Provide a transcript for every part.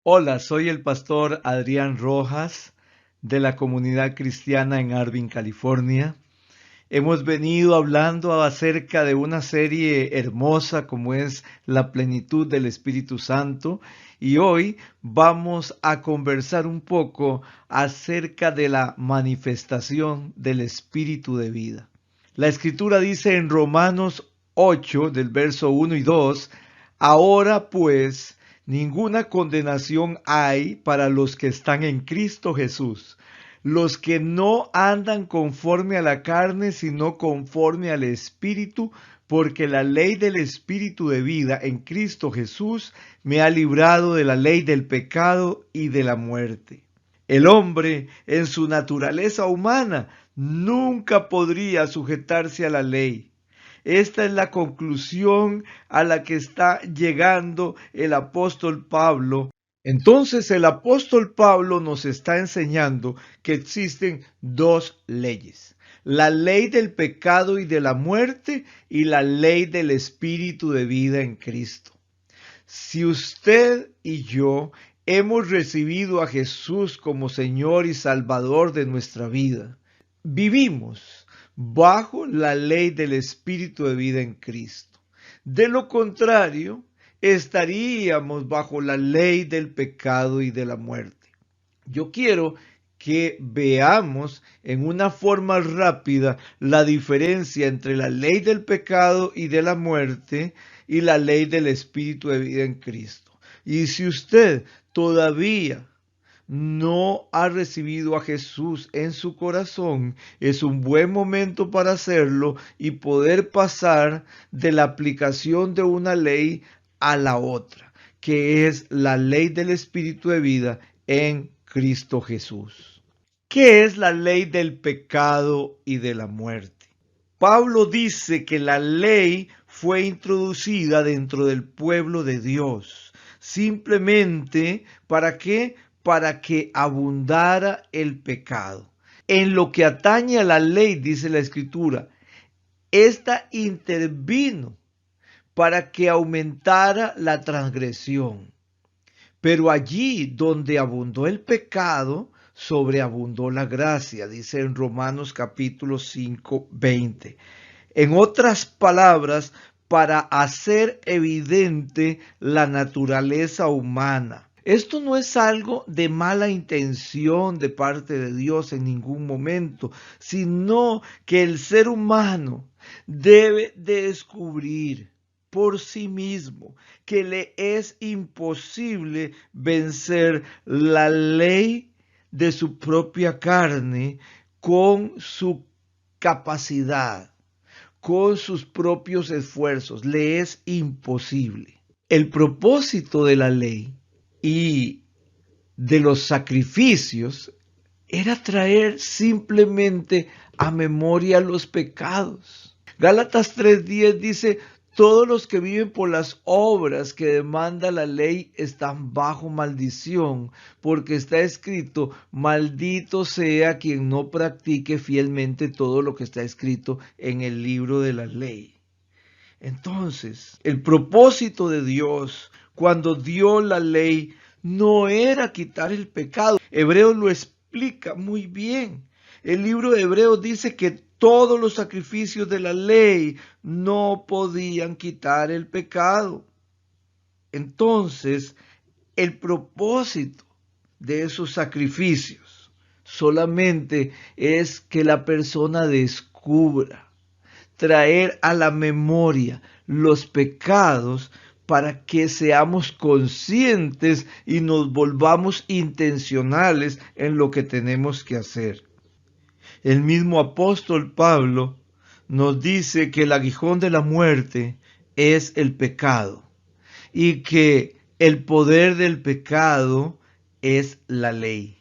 Hola, soy el pastor Adrián Rojas de la comunidad cristiana en Arvin, California. Hemos venido hablando acerca de una serie hermosa como es la plenitud del Espíritu Santo y hoy vamos a conversar un poco acerca de la manifestación del Espíritu de vida. La Escritura dice en Romanos 8 del verso 1 y 2: ahora pues ninguna condenación hay para los que están en Cristo Jesús, los que no andan conforme a la carne, sino conforme al Espíritu, porque la ley del Espíritu de vida en Cristo Jesús me ha librado de la ley del pecado y de la muerte. El hombre, en su naturaleza humana, nunca podría sujetarse a la ley. Esta es la conclusión a la que está llegando el apóstol Pablo. Entonces el apóstol Pablo nos está enseñando que existen dos leyes: la ley del pecado y de la muerte y la ley del espíritu de vida en Cristo. Si usted y yo hemos recibido a Jesús como Señor y Salvador de nuestra vida, vivimos bajo la ley del Espíritu de vida en Cristo. De lo contrario, estaríamos bajo la ley del pecado y de la muerte. Yo quiero que veamos en una forma rápida la diferencia entre la ley del pecado y de la muerte y la ley del Espíritu de vida en Cristo. Y si usted todavía no ha recibido a Jesús en su corazón, es un buen momento para hacerlo y poder pasar de la aplicación de una ley a la otra, que es la ley del Espíritu de vida en Cristo Jesús. ¿Qué es la ley del pecado y de la muerte? Pablo dice que la ley fue introducida dentro del pueblo de Dios, simplemente ¿para qué? Para que abundara el pecado. En lo que atañe a la ley, dice la Escritura, esta intervino para que aumentara la transgresión. Pero allí donde abundó el pecado, sobreabundó la gracia, dice en Romanos capítulo 5, 20. En otras palabras, para hacer evidente la naturaleza humana. Esto no es algo de mala intención de parte de Dios en ningún momento, sino que el ser humano debe descubrir por sí mismo que le es imposible vencer la ley de su propia carne con su capacidad, con sus propios esfuerzos. Le es imposible. El propósito de la ley y de los sacrificios era traer simplemente a memoria los pecados. Gálatas 3:10 dice: todos los que viven por las obras que demanda la ley están bajo maldición, porque está escrito: maldito sea quien no practique fielmente todo lo que está escrito en el libro de la ley. Entonces, el propósito de Dios cuando dio la ley no era quitar el pecado. Hebreos lo explica muy bien. El libro de Hebreos dice que todos los sacrificios de la ley no podían quitar el pecado. Entonces, el propósito de esos sacrificios solamente es que la persona descubra, traer a la memoria los pecados para que seamos conscientes y nos volvamos intencionales en lo que tenemos que hacer. El mismo apóstol Pablo nos dice que el aguijón de la muerte es el pecado y que el poder del pecado es la ley.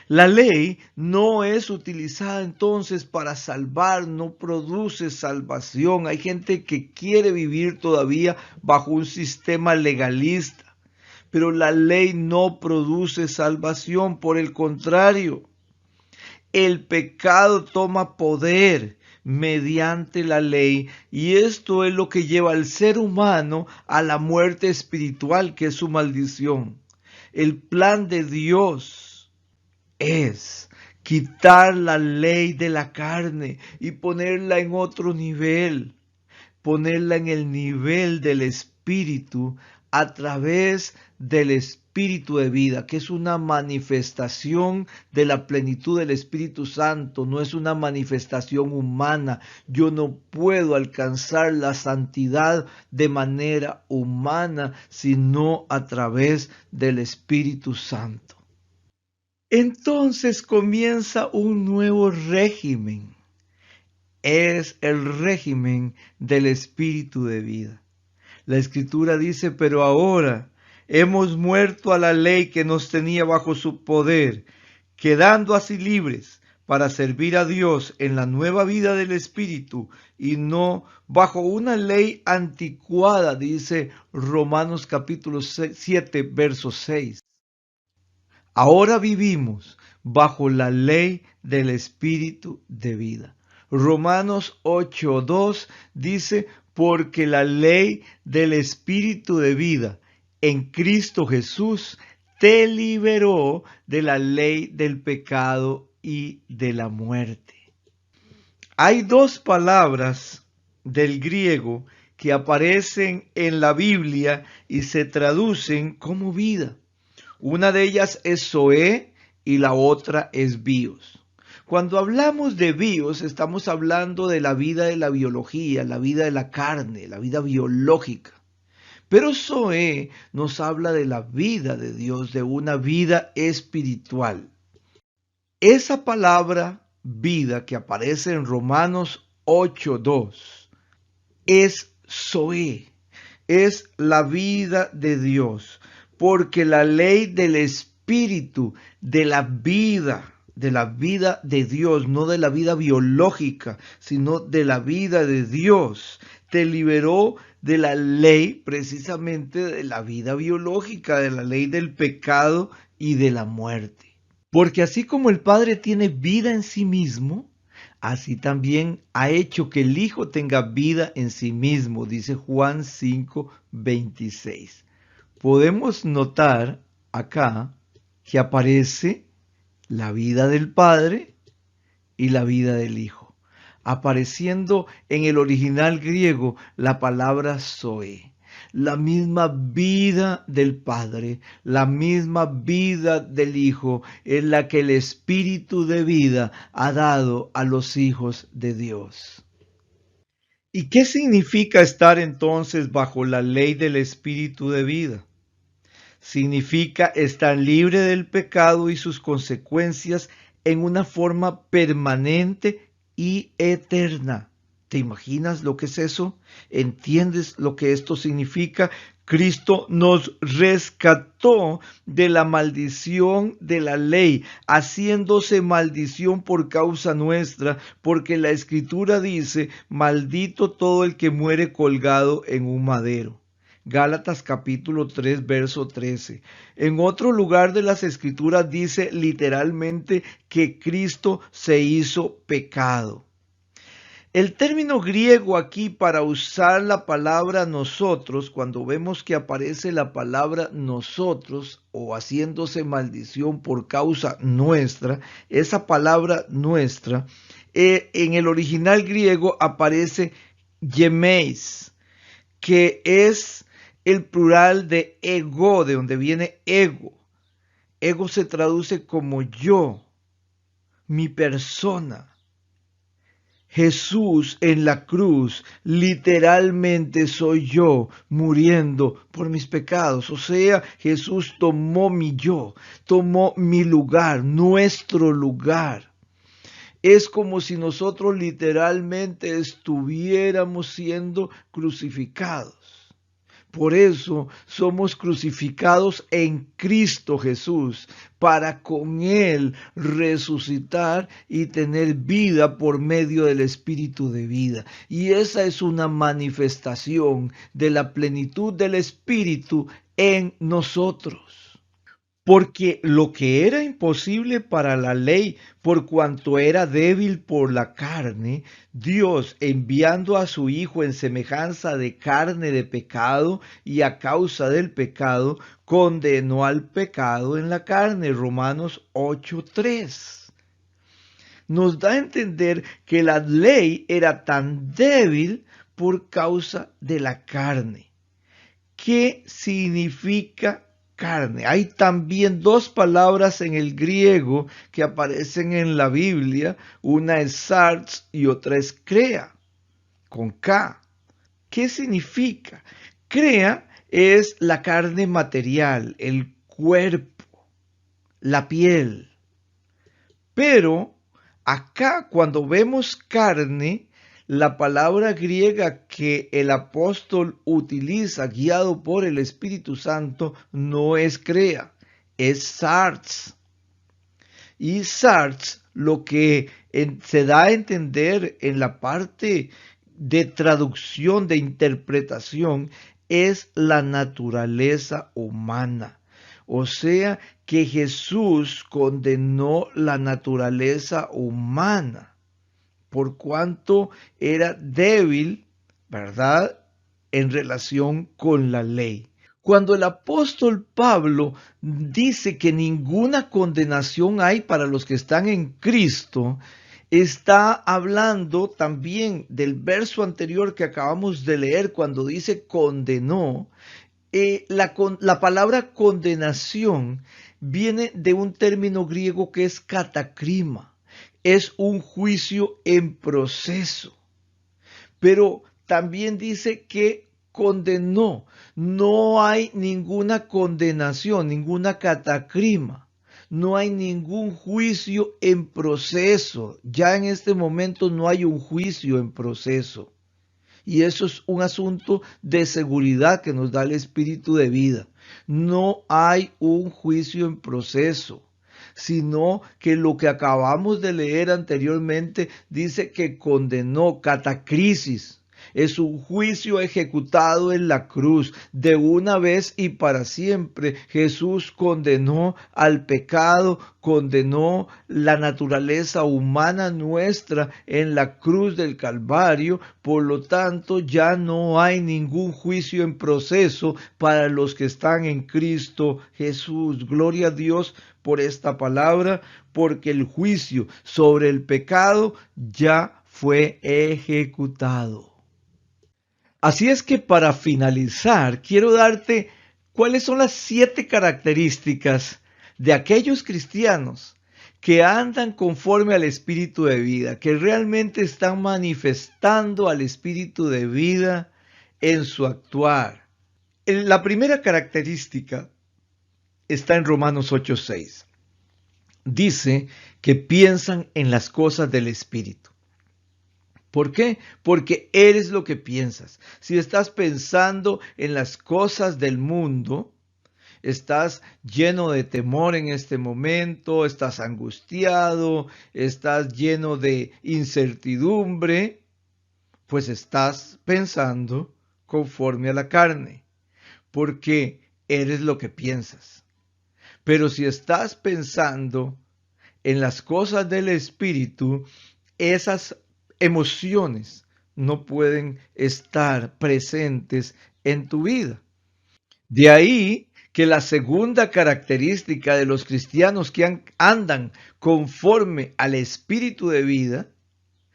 La ley no es utilizada entonces para salvar, no produce salvación. Hay gente que quiere vivir todavía bajo un sistema legalista, pero la ley no produce salvación. Por el contrario, el pecado toma poder mediante la ley, y esto es lo que lleva al ser humano a la muerte espiritual, que es su maldición. El plan de Dios es quitar la ley de la carne y ponerla en otro nivel, ponerla en el nivel del Espíritu a través del Espíritu de vida, que es una manifestación de la plenitud del Espíritu Santo, no es una manifestación humana. Yo no puedo alcanzar la santidad de manera humana, sino a través del Espíritu Santo. Entonces comienza un nuevo régimen. Es el régimen del Espíritu de vida. La Escritura dice, pero ahora hemos muerto a la ley que nos tenía bajo su poder, quedando así libres para servir a Dios en la nueva vida del Espíritu y no bajo una ley anticuada, dice Romanos capítulo 7, verso 6. Ahora vivimos bajo la ley del Espíritu de vida. Romanos 8:2 dice, porque la ley del Espíritu de vida en Cristo Jesús te liberó de la ley del pecado y de la muerte. Hay dos palabras del griego que aparecen en la Biblia y se traducen como vida. Una de ellas es zoe y la otra es bios. Cuando hablamos de bios, estamos hablando de la vida de la biología, la vida de la carne, la vida biológica. Pero zoe nos habla de la vida de Dios, de una vida espiritual. Esa palabra vida que aparece en Romanos 8:2 es zoe, es la vida de Dios. Porque la ley del Espíritu, de la vida de Dios, no de la vida biológica, sino de la vida de Dios, te liberó de la ley precisamente de la vida biológica, de la ley del pecado y de la muerte. Porque así como el Padre tiene vida en sí mismo, así también ha hecho que el Hijo tenga vida en sí mismo, dice Juan 5:26. Podemos notar acá que aparece la vida del Padre y la vida del Hijo, apareciendo en el original griego la palabra zoe, la misma vida del Padre, la misma vida del Hijo, es la que el Espíritu de vida ha dado a los hijos de Dios. ¿Y qué significa estar entonces bajo la ley del Espíritu de vida? Significa estar libre del pecado y sus consecuencias en una forma permanente y eterna. ¿Te imaginas lo que es eso? ¿Entiendes lo que esto significa? Cristo nos rescató de la maldición de la ley, haciéndose maldición por causa nuestra, porque la Escritura dice, maldito todo el que muere colgado en un madero. Gálatas capítulo 3, verso 13. En otro lugar de las Escrituras dice literalmente que Cristo se hizo pecado. El término griego aquí para usar la palabra nosotros, cuando vemos que aparece la palabra nosotros o haciéndose maldición por causa nuestra, esa palabra nuestra, en el original griego aparece yemeis, que es el plural de ego, de donde viene ego. Ego se traduce como yo, mi persona. Jesús en la cruz literalmente soy yo muriendo por mis pecados. O sea, Jesús tomó mi yo, tomó mi lugar, nuestro lugar. Es como si nosotros literalmente estuviéramos siendo crucificados. Por eso somos crucificados en Cristo Jesús, para con Él resucitar y tener vida por medio del Espíritu de vida. Y esa es una manifestación de la plenitud del Espíritu en nosotros. Porque lo que era imposible para la ley, por cuanto era débil por la carne, Dios, enviando a su Hijo en semejanza de carne de pecado y a causa del pecado, condenó al pecado en la carne. Romanos 8:3. Nos da a entender que la ley era tan débil por causa de la carne. ¿Qué significa carne? Hay también dos palabras en el griego que aparecen en la Biblia. Una es sarx y otra es crea, con K. ¿Qué significa? Crea es la carne material, el cuerpo, la piel. Pero acá cuando vemos carne, la palabra griega que el apóstol utiliza guiado por el Espíritu Santo no es crea, es sarx. Y sarx lo que se da a entender en la parte de traducción, de interpretación, es la naturaleza humana. O sea que Jesús condenó la naturaleza humana por cuanto era débil, ¿verdad?, en relación con la ley. Cuando el apóstol Pablo dice que ninguna condenación hay para los que están en Cristo, está hablando también del verso anterior que acabamos de leer cuando dice condenó. La palabra condenación viene de un término griego que es katakrima. Es un juicio en proceso. Pero también dice que condenó. No hay ninguna condenación, ninguna catacrima. No hay ningún juicio en proceso. Ya en este momento no hay un juicio en proceso. Y eso es un asunto de seguridad que nos da el espíritu de vida. No hay un juicio en proceso, sino que lo que acabamos de leer anteriormente dice que condenó catacrisis. Es un juicio ejecutado en la cruz. De una vez y para siempre Jesús condenó al pecado, condenó la naturaleza humana nuestra en la cruz del Calvario. Por lo tanto, ya no hay ningún juicio en proceso para los que están en Cristo Jesús. Gloria a Dios por esta palabra, porque el juicio sobre el pecado ya fue ejecutado. Así es que para finalizar, quiero darte cuáles son las 7 características de aquellos cristianos que andan conforme al espíritu de vida, que realmente están manifestando al espíritu de vida en su actuar. La primera característica está en Romanos 8:6. Dice que piensan en las cosas del espíritu. ¿Por qué? Porque eres lo que piensas. Si estás pensando en las cosas del mundo, estás lleno de temor en este momento, estás angustiado, estás lleno de incertidumbre, pues estás pensando conforme a la carne, porque eres lo que piensas. Pero si estás pensando en las cosas del espíritu, esas emociones no pueden estar presentes en tu vida. De ahí que la segunda característica de los cristianos que andan conforme al espíritu de vida,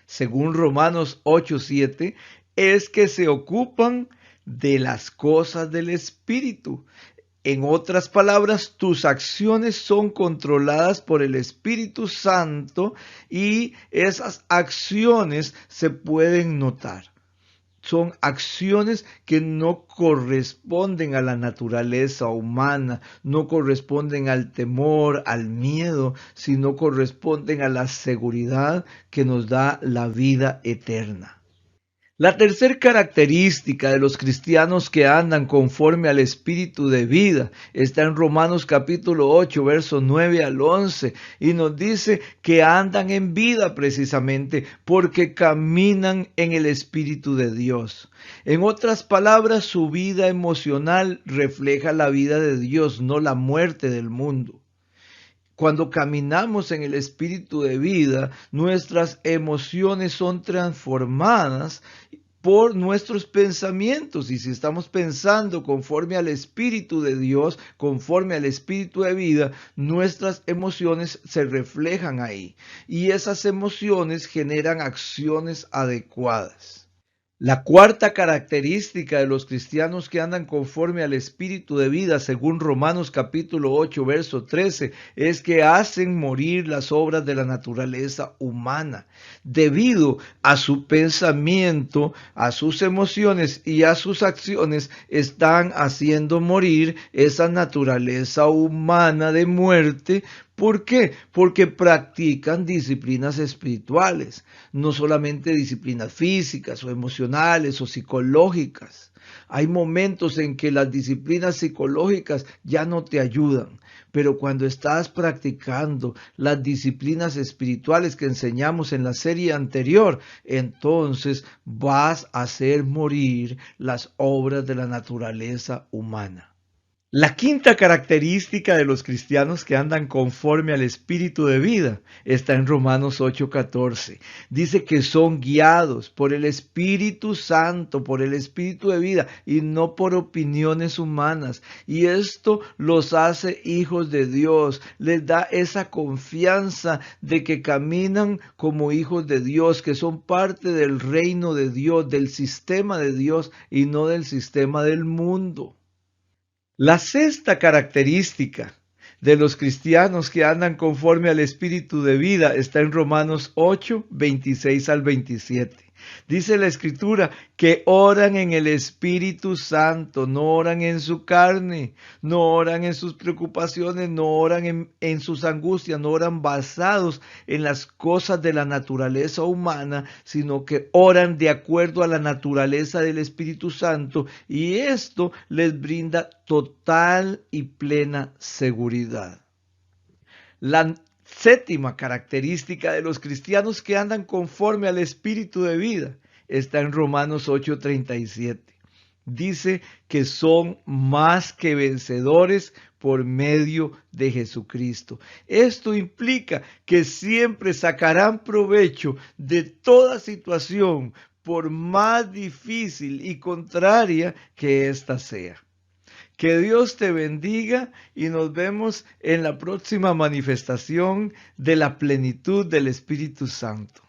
según Romanos 8:7, es que se ocupan de las cosas del espíritu. En otras palabras, tus acciones son controladas por el Espíritu Santo y esas acciones se pueden notar. Son acciones que no corresponden a la naturaleza humana, no corresponden al temor, al miedo, sino corresponden a la seguridad que nos da la vida eterna. La tercera característica de los cristianos que andan conforme al espíritu de vida está en Romanos capítulo 8, versos 9 al 11, y nos dice que andan en vida precisamente porque caminan en el espíritu de Dios. En otras palabras, su vida emocional refleja la vida de Dios, no la muerte del mundo. Cuando caminamos en el espíritu de vida, nuestras emociones son transformadas por nuestros pensamientos. Y si estamos pensando conforme al espíritu de Dios, conforme al espíritu de vida, nuestras emociones se reflejan ahí. Y esas emociones generan acciones adecuadas. La cuarta característica de los cristianos que andan conforme al espíritu de vida, según Romanos capítulo 8, verso 13, es que hacen morir las obras de la naturaleza humana. Debido a su pensamiento, a sus emociones y a sus acciones, están haciendo morir esa naturaleza humana de muerte. ¿Por qué? Porque practican disciplinas espirituales, no solamente disciplinas físicas o emocionales o psicológicas. Hay momentos en que las disciplinas psicológicas ya no te ayudan, pero cuando estás practicando las disciplinas espirituales que enseñamos en la serie anterior, entonces vas a hacer morir las obras de la naturaleza humana. La quinta característica de los cristianos que andan conforme al espíritu de vida está en Romanos 8:14. Dice que son guiados por el Espíritu Santo, por el espíritu de vida y no por opiniones humanas. Y esto los hace hijos de Dios, les da esa confianza de que caminan como hijos de Dios, que son parte del reino de Dios, del sistema de Dios y no del sistema del mundo. La sexta característica de los cristianos que andan conforme al espíritu de vida está en Romanos 8, 26 al 27. Dice la escritura que oran en el Espíritu Santo, no oran en su carne, no oran en sus preocupaciones, no oran en sus angustias, no oran basados en las cosas de la naturaleza humana, sino que oran de acuerdo a la naturaleza del Espíritu Santo, y esto les brinda total y plena seguridad. La séptima característica de los cristianos que andan conforme al espíritu de vida está en Romanos 8:37. Dice que son más que vencedores por medio de Jesucristo. Esto implica que siempre sacarán provecho de toda situación, por más difícil y contraria que ésta sea. Que Dios te bendiga y nos vemos en la próxima manifestación de la plenitud del Espíritu Santo.